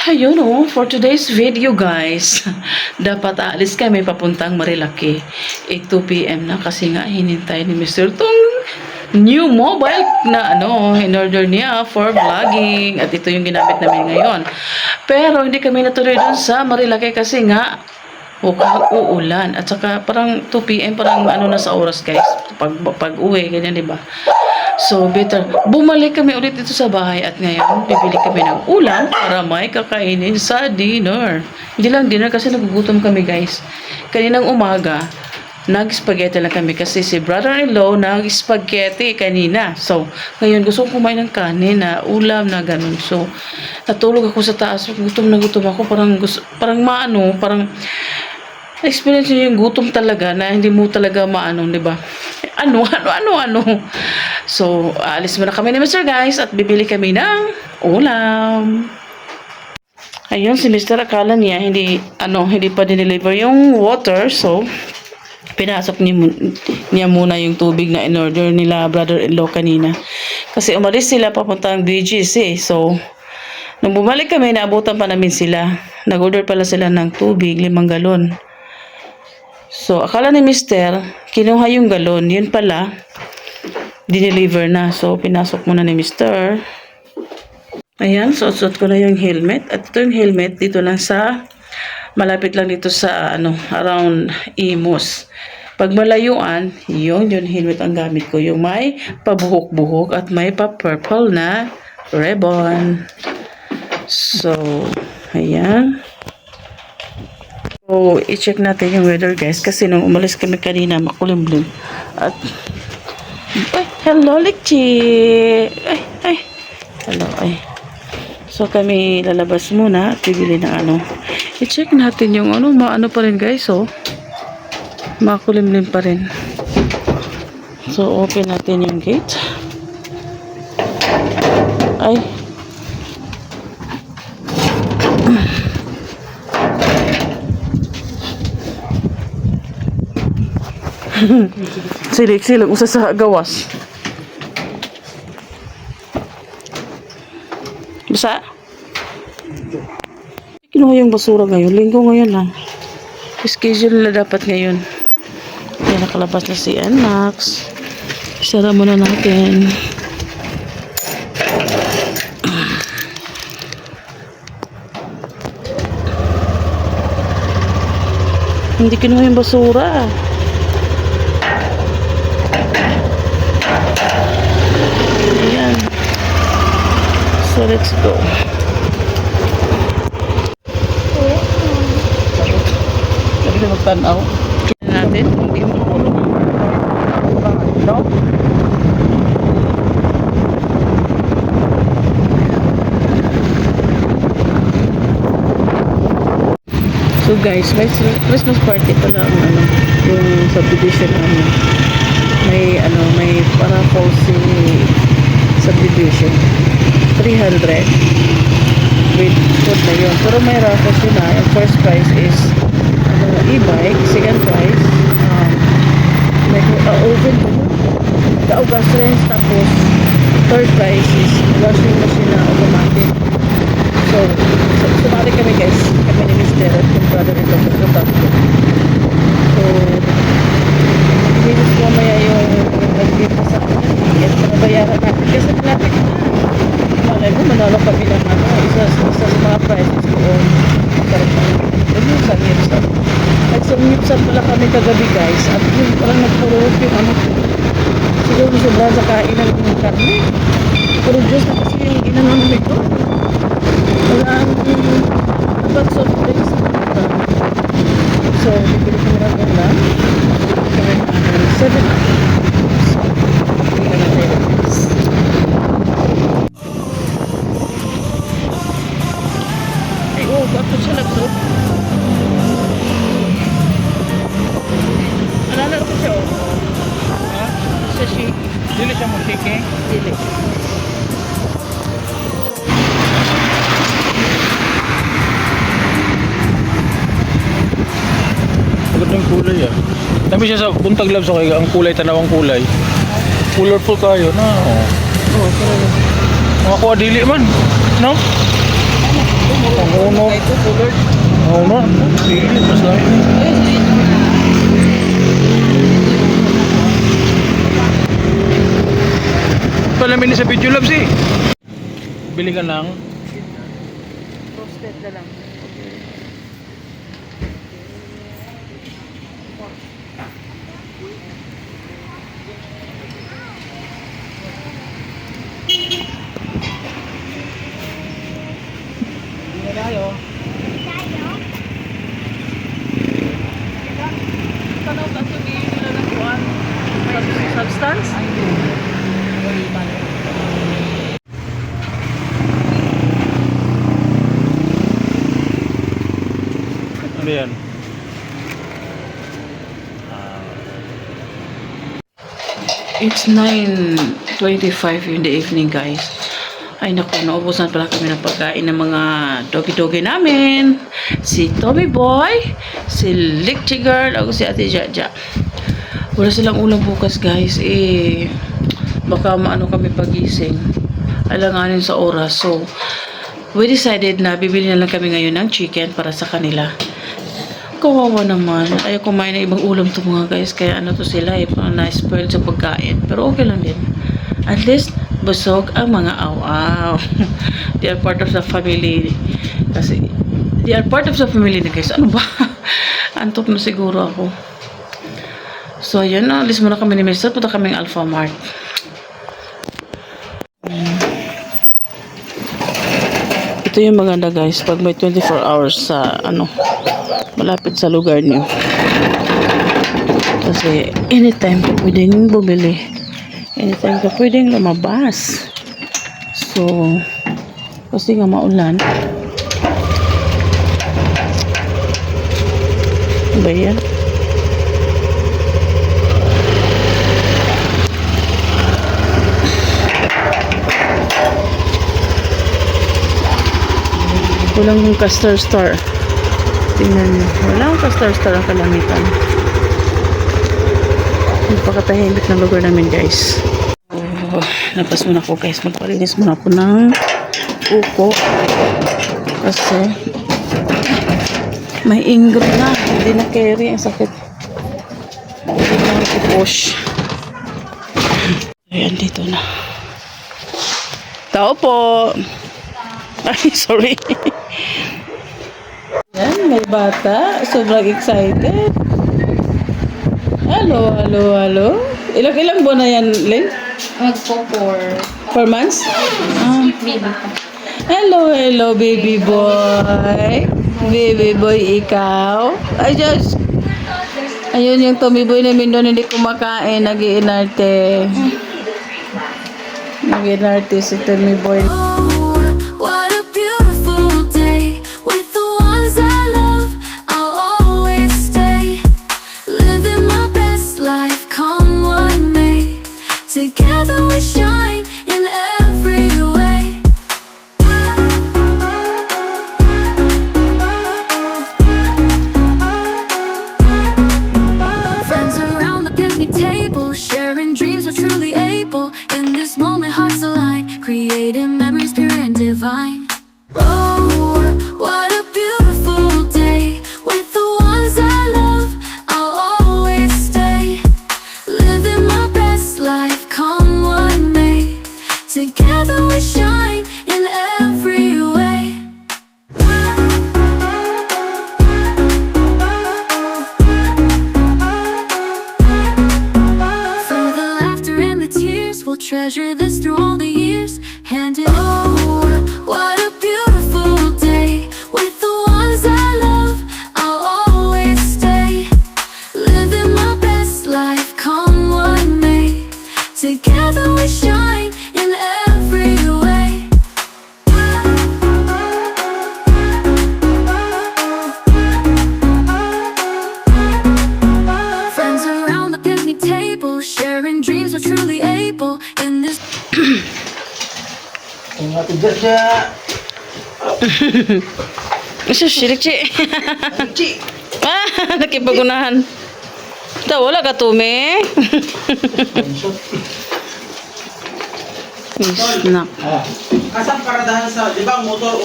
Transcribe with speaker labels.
Speaker 1: Ayun oh, for today's video guys, dapat aalis kami papuntang Marilaki. 2 p.m. na kasi nga hinintay ni Mr. tong new mobile na in order niya for vlogging. At ito yung ginamit namin ngayon. Pero hindi kami natuloy dun sa Marilaki kasi nga mukhang uulan. At saka parang 2 p.m. parang na sa oras guys. Pag uwi, ganyan diba? So, better. Bumalik kami ulit dito sa bahay at ngayon, bibili kami ng ulam para may kakainin sa dinner. Hindi lang dinner kasi nagugutom kami guys. Kaninang umaga, nag-spaghetti lang kami kasi si brother-in-law nag-spaghetti kanina. So, ngayon gusto kong kumain ng kanin na ulam na ganun. So, natulog ako sa taas. Gutom na gutom ako. Parang experience nyo yung gutom talaga na hindi mo talaga di ba? Ano. So, alis muna kami ni Mr. guys at bibili kami ng ulam. Ayun, si Mr. akala niya hindi pa dineliver yung water. So, pinasok niya muna yung tubig na in-order nila brother-in-law kanina. Kasi umalis sila papuntang BGC. So, nung bumalik kami, naabutan pa namin sila. Nag-order pala sila ng tubig, 5 galon. So, akala ni Mr. kinuha yung galon. Yun pala, dineliver na. So, pinasok muna ni Mr. Ayan, suot ko na yung helmet. At ito yung helmet dito lang malapit lang dito sa, around Imus. Pag malayuan, yung helmet ang gamit ko. Yung may pabuhok-buhok at may pa-purple na ribbon. So, ayan. So, i-check natin yung weather guys. Kasi nung umalis kami kanina, makulimlim. At, hello, Likchi! Hello, So, kami lalabas muna at bibili ng I-check natin yung pa rin guys, makulimlim pa rin. So, open natin yung gate. Silik-silik usa sa gawas. Basa? Kinuha yung basura ngayon. Linggo ngayon lang. Schedule na dapat ngayon. Yan, nakalabas na si Max. Sara muna natin. Hindi kinuha yung basura. Ayan. So, let's go. Sabi na magtanaw. Tignan natin. Hindi mo kulong. So guys, may Christmas party pala ang yung subdivision may paraffol subdivision 300 with food na yun. Pero may raffles yun yung first prize is e-bike, second prize may oven gas range, tapos third prize is washing machine na automatic. So sumali kami guys, kami ni Mr. at yung brother-in-law ko sa tatlo. So bilis mamaya yung nag-give sa akin at nabayaran natin kasi malapit na. Malay mo, manalo kami ng isa sa mga prizes ko nag-sumipsan pala kami kagabi guys at yun parang nagpurot yung siguro sobrang sa kainan ng karne. Pero Diyos na kasi yung ginanong nito. Wala ang soft drinks. So, bibili ko na lang. 7 bakit siya nag-soap? Alala ko siya ha? Sa shake. Dili siya mo shake eh? Dili.
Speaker 2: Maganda yung kulay Dami siya sa buntag love kaya ang kulay, tanawang kulay. Colorful kayo na. Mga kuha dili man. No?
Speaker 1: Ito, colored.
Speaker 2: Oo na. Sige, mas lang. Palamin sa video labs eh. Bili ka ng
Speaker 1: Roasted na lang. Tanaw ka ito nila ng kuwan. Substance?
Speaker 2: ano yan?
Speaker 1: It's 9:25 in the evening, guys. Ay naku, naubusan pala kami ng pagkain ng mga doggy-doggy namin. Si Tommy Boy, si Lickty Girl, ako si Ate Jaja. Wala silang ulam bukas, guys. Baka maano kami pagising. Alanganin sa oras. So, we decided na bibili na lang kami ngayon ng chicken para sa kanila. Kawawa naman. Ayaw kumain ng ibang ulam to mga guys. Kaya ano to sila, na-spoiled sa pagkain. Pero okay lang din. At least, busog ang mga aw-aw. They are part of the family. Kasi, they are part of the family na guys. Ano ba? Antok na siguro ako. So, yun na. Alis muna kami ni Mr. Punta kaming Alpha Mart. Ito yung maganda guys. Pag may 24 hours sa, malapit sa lugar niyo. Kasi, anytime ka pwedeng bumili. Anytime ka pwedeng lumabas. So, kasi nga maulan. Ano ba yan? Walang castor star. Tingnan nyo. Walang castor star ang kalamitan. Napakatahimik ng lugar namin guys. Oh, labas muna ako guys. Magpalinis muna ako ng uko. Kasi may ingrown na. Hindi na carry. Ang sakit. Hindi na push. Ayan, dito na. Tao po. Ay, sorry. Yan, may bata. Sobrang excited. Hello, hello, hello. Ilang buwan na yan, Lynn?
Speaker 3: Magpo for
Speaker 1: 4 months? Ah.
Speaker 3: baby.
Speaker 1: Hello, hello, baby boy. Baby boy, ikaw. Ay, Diyos. Ayun yung Tommy Boy namin doon, hindi kumakain. Nag-iinarte. Nag-iinarte si Tommy Boy.
Speaker 4: What a beautiful day with the ones I love. I'll always stay, living my best life, come what may. Together we shine in every way. Friends around the picnic table, sharing dreams, we're truly able. In this moment, hearts align, creating memories pure and divine. Oh, what a beautiful day with the ones I love. I'll always stay, living my best life, come what may. Together we shine in every way. For the laughter and the tears, we'll treasure this through all the years. Hand in oh, what a beautiful day with the ones I love. I'll always stay, living my best life, come what may. Together we shine in every way. Friends around the picnic table, sharing dreams, we're truly able. In this
Speaker 1: Isa, Shirikchi. Nakipagunahan. Wala ka, Tumi. Snack.
Speaker 5: Kasang paradahan sa, di ba, motor